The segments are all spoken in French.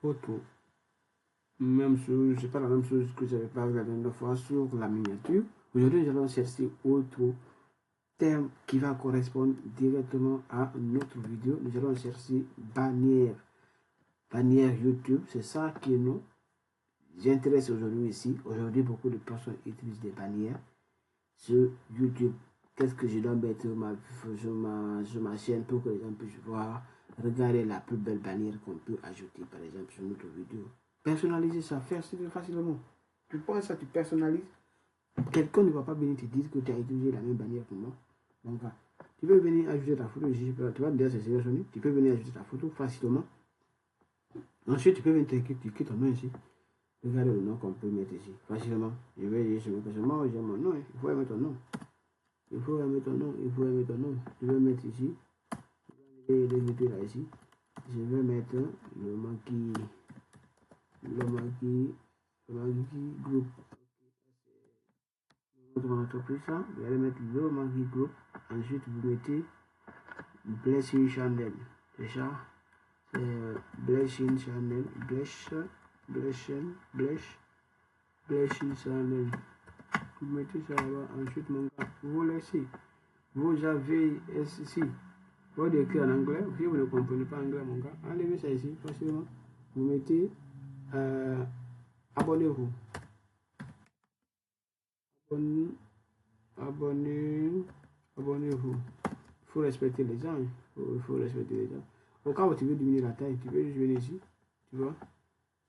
autre. Même chose, c'est pas la même chose que j'avais pas regardé une fois sur la miniature. Aujourd'hui, nous allons chercher autre terme qui va correspondre directement à notre vidéo. Nous allons chercher bannière. Bannière YouTube, c'est ça qui nous intéresse aujourd'hui ici. Aujourd'hui, beaucoup de personnes utilisent des bannières sur YouTube. Qu'est-ce que je dois mettre sur ma chaîne pour que les gens puissent voir, regarder la plus belle bannière qu'on peut ajouter, par exemple, sur notre vidéo. Personnaliser ça, faire facilement. Tu prends ça, tu personnalises. Quelqu'un ne va pas venir te dire que tu as utilisé la même bannière que moi. Donc, tu peux venir ajouter ta photo ici. Tu vas déjà sélectionner. Tu peux venir ajouter ta photo facilement. Ensuite, tu peux venir cliquer ton nom ici. Regardez le nom qu'on peut mettre ici. Facilement. Je vais dire sur mon personnellement, j'ai mon nom. Il faut mettre ton nom. Il faut mettre ton nom. Il faut mettre ton nom. Je vais mettre ici. Je vais l'éditer là ici. Je vais mettre le maquis groupe. Mon entreprise, ça. Vous allez mettre le maquis groupe. Ensuite, vous mettez Blessing Channel. C'est ça. Blessing Channel. Blessing Channel. Vous mettez ça là-bas. Ensuite, mon gars, vous laissez. Vous avez ici. Vous écrire en anglais. Si vous ne comprenez pas anglais, mon gars, enlevez ça ici facilement. Vous mettez abonnez-vous. Abonnez-vous. Il faut respecter les gens. Il faut respecter les gens. Au cas où tu veux diminuer la taille, tu peux juste venir ici. Tu vois.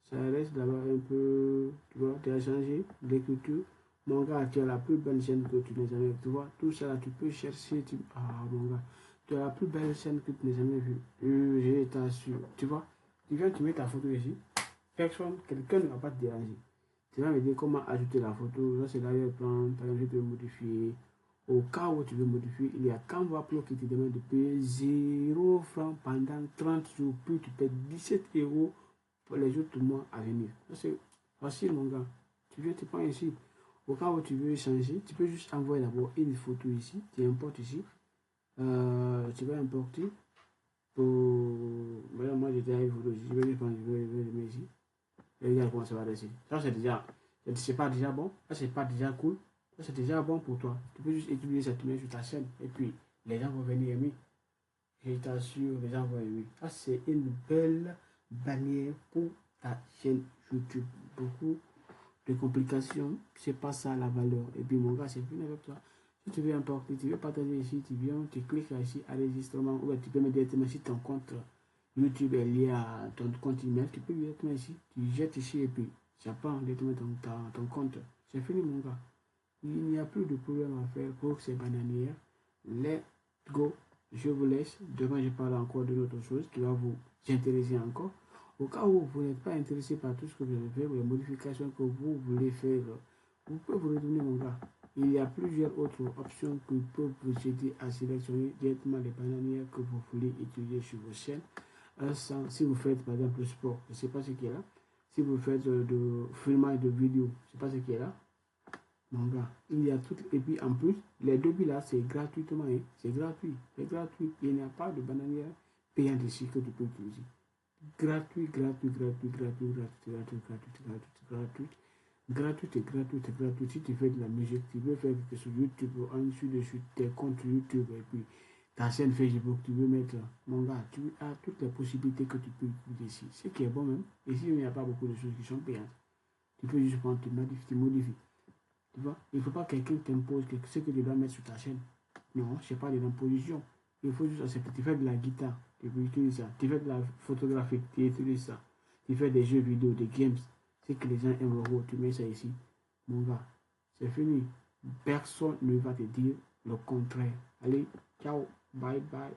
Ça reste là-bas un peu. Tu vois, tu as changé l'écriture. Mon gars, tu as la plus belle chaîne que tu n'as jamais vue. Tu vois, tout ça là, tu peux chercher. Ah, mon gars, tu as la plus belle chaîne que tu n'as jamais vue. Je t'assure. Tu vois, tu viens, tu mets ta photo ici. Quelqu'un ne va pas te déranger. Tu vas me dire comment ajouter la photo. Là, c'est l'arrière-plan. Par exemple, je peux modifier. Au cas où tu veux modifier, il y a Canva Pro qui te demande de payer 0 francs pendant 30 jours. Puis tu payes 17 € pour les autres mois à venir. C'est facile, mon gars. Tu viens, tu prends ici. Au cas où tu veux changer, tu peux juste envoyer d'abord une photo ici. Tu importes ici. Tu vas importer. Voilà, moi j'ai déjà une photo ici. Je vais le mettre ici. Et regarde comment ça va rester. Ça, c'est déjà. C'est pas déjà bon. Ça, c'est pas déjà cool. Ça, c'est déjà bon pour toi. Tu peux juste utiliser cette image sur ta chaîne. Et puis, les gens vont venir aimer. Je t'assure, les gens vont aimer. Ça, c'est une belle bannière pour ta chaîne YouTube. Beaucoup de complications, c'est pas ça la valeur. Et puis, mon gars, c'est fini avec toi. Si tu veux importer, tu veux partager ici, tu viens, tu cliques ici, enregistrement, ou tu peux mettre directement si ton compte YouTube est lié à ton compte email, tu peux directement ici, tu jettes ici et puis ça prend directement ton compte. C'est fini, mon gars. Il n'y a plus de problème à faire pour ces bananières. Let's go. Je vous laisse. Demain, je parle encore de d'autres choses qui va vous intéresser encore. Au cas où vous n'êtes pas intéressé par tout ce que je vais faire, ou les modifications que vous voulez faire, vous pouvez vous retourner, mon gars. Il y a plusieurs autres options qui peuvent vous aider à sélectionner directement les bananières que vous voulez utiliser sur vos chaînes. Si vous faites par exemple le sport, je ne sais pas ce qui est là. Si vous faites de filmage de vidéo, je ne sais pas ce qui est là. Mon gars, il y a tout. Et puis en plus, les devis là, c'est gratuitement. Hein. C'est gratuit. C'est gratuit. Il n'y a pas de bananière payante ici que tu peux utiliser. Gratuit. Si tu fais de la musique, tu veux faire quelque chose sur YouTube, en dessous de tes comptes YouTube et puis ta chaîne Facebook, tu veux mettre, mon gars, tu as toutes les possibilités que tu peux utiliser ici. Ce qui est bon même. Ici, il n'y a pas beaucoup de choses qui sont payantes. Tu peux juste prendre, tu modifies. Tu vois, il ne faut pas que quelqu'un t'impose ce que tu dois mettre sur ta chaîne. Non, ce n'est pas de l'imposition. Il faut juste accepter. Tu fais de la guitare, tu peux utiliser ça. Tu fais de la photographie, tu utilises ça. Tu fais des jeux vidéo, des games. C'est que les gens aimeront, tu mets ça ici. Mon gars, c'est fini. Personne ne va te dire le contraire. Allez, ciao, bye bye.